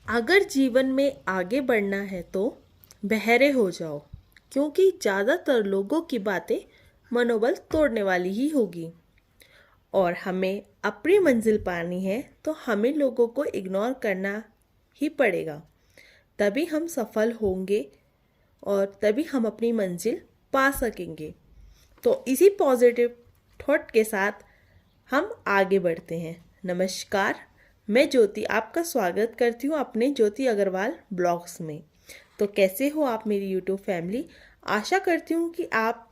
अगर जीवन में आगे बढ़ना है तो बहरे हो जाओ, क्योंकि ज़्यादातर लोगों की बातें मनोबल तोड़ने वाली ही होगी। और हमें अपनी मंजिल पानी है तो हमें लोगों को इग्नोर करना ही पड़ेगा। तभी हम सफल होंगे और तभी हम अपनी मंजिल पा सकेंगे। तो इसी पॉजिटिव थॉट के साथ हम आगे बढ़ते हैं। नमस्कार, मैं ज्योति आपका स्वागत करती हूँ अपने ज्योति अग्रवाल ब्लॉग्स में। तो कैसे हो आप मेरी यूट्यूब फैमिली? आशा करती हूँ कि आप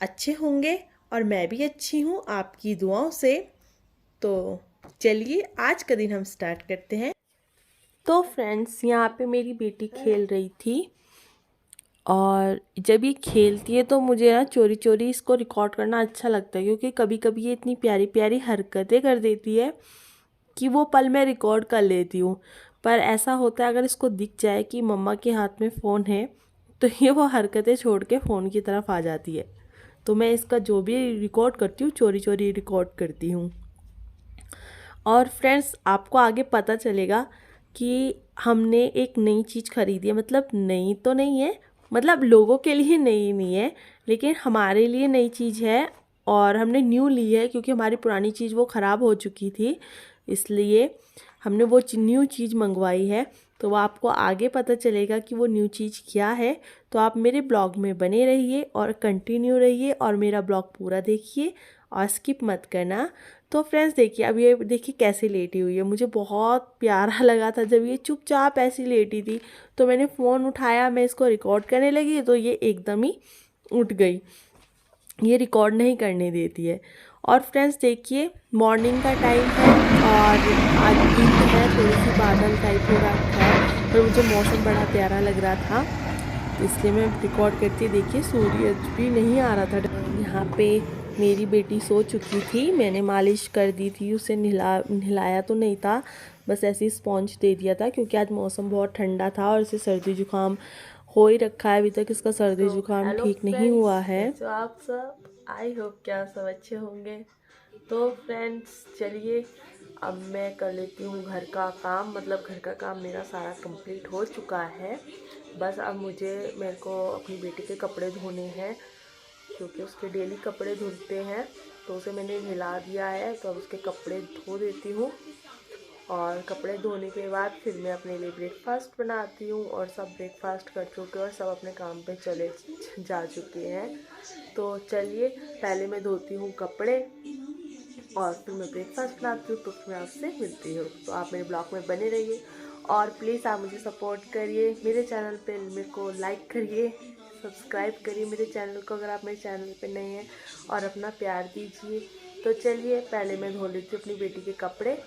अच्छे होंगे और मैं भी अच्छी हूँ आपकी दुआओं से। तो चलिए आज का दिन हम स्टार्ट करते हैं। तो फ्रेंड्स, यहाँ पे मेरी बेटी खेल रही थी और जब ये खेलती है तो मुझे ना चोरी चोरी इसको रिकॉर्ड करना अच्छा लगता है, क्योंकि कभी कभी ये इतनी प्यारी प्यारी हरकतें कर देती है कि वो पल मैं रिकॉर्ड कर लेती हूँ। पर ऐसा होता है, अगर इसको दिख जाए कि मम्मा के हाथ में फ़ोन है तो ये वो हरकतें छोड़ के फ़ोन की तरफ आ जाती है। तो मैं इसका जो भी रिकॉर्ड करती हूँ चोरी चोरी रिकॉर्ड करती हूँ। और फ्रेंड्स, आपको आगे पता चलेगा कि हमने एक नई चीज़ खरीदी है। मतलब नई तो नहीं है, मतलब लोगों के लिए नई नहीं है, लेकिन हमारे लिए नई चीज़ है। और हमने न्यू ली है क्योंकि हमारी पुरानी चीज़ वो ख़राब हो चुकी थी, इसलिए हमने वो न्यू चीज़ मंगवाई है। तो वो आपको आगे पता चलेगा कि वो न्यू चीज़ क्या है। तो आप मेरे ब्लॉग में बने रहिए और कंटिन्यू रहिए और मेरा ब्लॉग पूरा देखिए और स्किप मत करना। तो फ्रेंड्स देखिए, अब ये देखिए कैसे लेटी हुई है। मुझे बहुत प्यारा लगा था जब ये चुपचाप ऐसी लेटी थी। तो मैंने फ़ोन उठाया, मैं इसको रिकॉर्ड करने लगी तो ये एकदम ही उठ गई। ये रिकॉर्ड नहीं करने देती है। और फ्रेंड्स देखिए, मॉर्निंग का टाइम है और आज दिन है, थोड़ी सी बादल टाइप हो रखा है, पर मुझे मौसम बड़ा प्यारा लग रहा था तो इसलिए मैं रिकॉर्ड करती। देखिए सूरज भी नहीं आ रहा था। यहाँ पे मेरी बेटी सो चुकी थी, मैंने मालिश कर दी थी, उसे नहलाया तो नहीं था, बस ऐसे ही स्पॉन्ज दे दिया था क्योंकि आज मौसम बहुत ठंडा था और इसे सर्दी जुकाम हो ही रखा है। अभी तक इसका सर्दी जुकाम ठीक नहीं हुआ है। तो आप सब, आई होप क्या सब अच्छे होंगे। तो फ्रेंड्स चलिए, अब मैं कर लेती हूँ घर का काम। मतलब घर का काम मेरा सारा कंप्लीट हो चुका है। बस अब मेरे को अपनी बेटी के कपड़े धोने हैं, क्योंकि उसके डेली कपड़े धुलते हैं। तो उसे मैंने नहला दिया है, तो अब उसके कपड़े धो देती हूँ। और कपड़े धोने के बाद फिर मैं अपने लिए ब्रेकफास्ट बनाती हूँ और सब ब्रेकफास्ट कर चुके और सब अपने काम पे चले जा चुके हैं। तो चलिए, पहले मैं धोती हूँ कपड़े और फिर मैं ब्रेकफास्ट बनाती हूँ, तो फिर मैं आपसे मिलती हूँ। तो आप मेरे ब्लॉग में बने रहिए और प्लीज़ आप मुझे सपोर्ट करिए। मेरे चैनल पे मेरे को लाइक करिए, सब्सक्राइब करिए मेरे चैनल को अगर आप मेरे चैनल पे नए हैं, और अपना प्यार दीजिए। तो चलिए, पहले मैं धो लेती हूँ अपनी बेटी के कपड़े।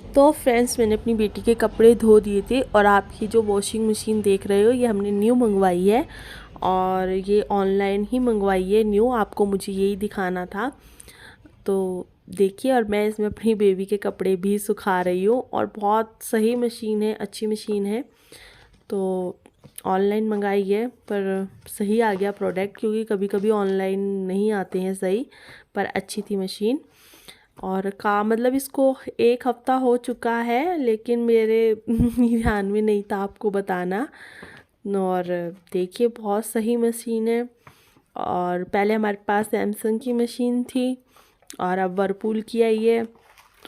तो फ्रेंड्स, मैंने अपनी बेटी के कपड़े धो दिए थे और आप ये जो वॉशिंग मशीन देख रहे हो ये हमने न्यू मंगवाई है और ये ऑनलाइन ही मंगवाई है न्यू। आपको मुझे यही दिखाना था। तो देखिए, और मैं इसमें अपनी बेबी के कपड़े भी सुखा रही हूँ और बहुत सही मशीन है, अच्छी मशीन है। तो ऑनलाइन मंगाई है पर सही आ गया प्रोडक्ट, क्योंकि कभी कभी ऑनलाइन नहीं आते हैं सही, पर अच्छी थी मशीन। और काम मतलब इसको 1 हफ्ता हो चुका है, लेकिन मेरे ध्यान में नहीं था आपको बताना। और देखिए बहुत सही मशीन है। और पहले हमारे पास सैमसंग की मशीन थी और अब वर्लपूल की आई है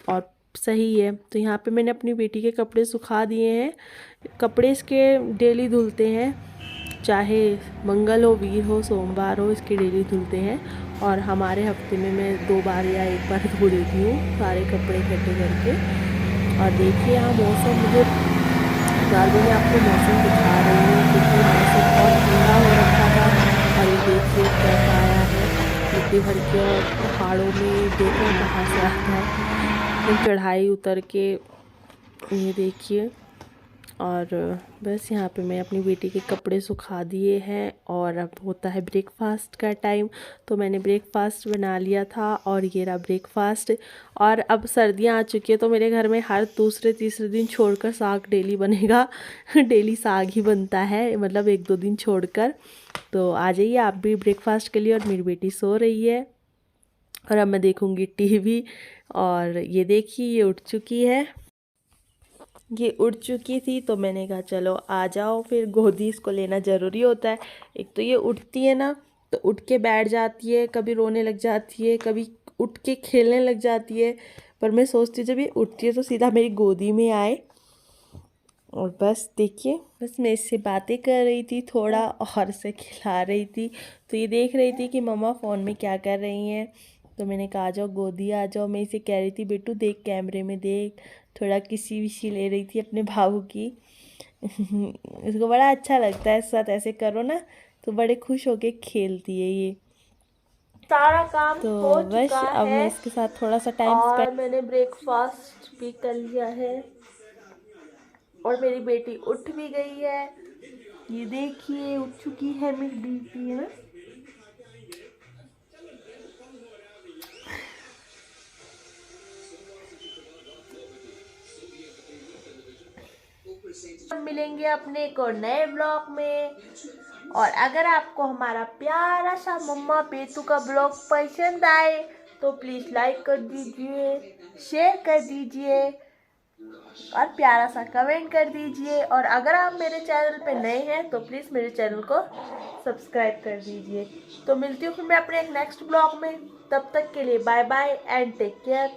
और सही है। तो यहाँ पे मैंने अपनी बेटी के कपड़े सुखा दिए हैं। कपड़े इसके डेली धुलते हैं, चाहे मंगल हो, वीर हो, सोमवार हो, इसके डेली धुलते हैं। और हमारे हफ्ते में मैं 2 बार या 1 बार धो देती हूँ सारे कपड़े इकट्ठे करके। और देखिए यहाँ मौसम, मुझे बाद में आपको मौसम दिखा रही हूँ क्योंकि मौसम बहुत ठंडा हो रखा था। और ये देखिए कैसा आया है मिट्टी भर के, और पहाड़ों में देखो कहाँ से आता है, चढ़ाई उतर के, ये देखिए। और बस यहाँ पे मैं अपनी बेटी के कपड़े सुखा दिए हैं और अब होता है ब्रेकफास्ट का टाइम। तो मैंने ब्रेकफास्ट बना लिया था और ये रहा ब्रेकफास्ट। और अब सर्दियाँ आ चुकी है तो मेरे घर में हर दूसरे तीसरे दिन छोड़कर साग डेली बनेगा। डेली साग ही बनता है, मतलब 1-2 दिन छोड़कर। तो आ जाइए आप भी ब्रेकफास्ट के लिए। और मेरी बेटी सो रही है और अब मैं देखूँगी टीवी और ये देखिए ये उठ चुकी है। ये उठ चुकी थी तो मैंने कहा चलो आ जाओ, फिर गोदी इसको लेना ज़रूरी होता है। एक तो ये उठती है ना तो उठ के बैठ जाती है, कभी रोने लग जाती है, कभी उठ के खेलने लग जाती है। पर मैं सोचती हूँ जब ये उठती है तो सीधा मेरी गोदी में आए। और बस देखिए, बस मैं इससे बातें कर रही थी थोड़ा और इसे खिला रही थी। तो ये देख रही थी कि मम्मा फ़ोन में क्या कर रही हैं। तो मैंने कहा आ जाओ गोदी आ जाओ। मैं इसे कह रही थी बेटू देख कैमरे में देख, थोड़ा किसी विसी ले रही थी अपने भाऊ की। इसको बड़ा अच्छा लगता है, साथ ऐसे करो ना तो बड़े खुश होके खेलती है ये। सारा काम तो हो चुका है। अब मैं इसके साथ थोड़ा सा टाइम स्पेंड, मैंने ब्रेकफास्ट भी कर लिया है और मेरी बेटी उठ भी गई है। ये देखिए उठ चुकी है मेरी बेटी, है ना। हम मिलेंगे अपने को नए ब्लॉग में। और अगर आपको हमारा प्यारा सा मम्मा पेतू का ब्लॉग पसंद आए तो प्लीज़ लाइक कर दीजिए, शेयर कर दीजिए और प्यारा सा कमेंट कर दीजिए। और अगर आप मेरे चैनल पे नए हैं तो प्लीज़ मेरे चैनल को सब्सक्राइब कर दीजिए। तो मिलती हूँ फिर मैं अपने एक नेक्स्ट ब्लॉग में। तब तक के लिए bye bye and take care.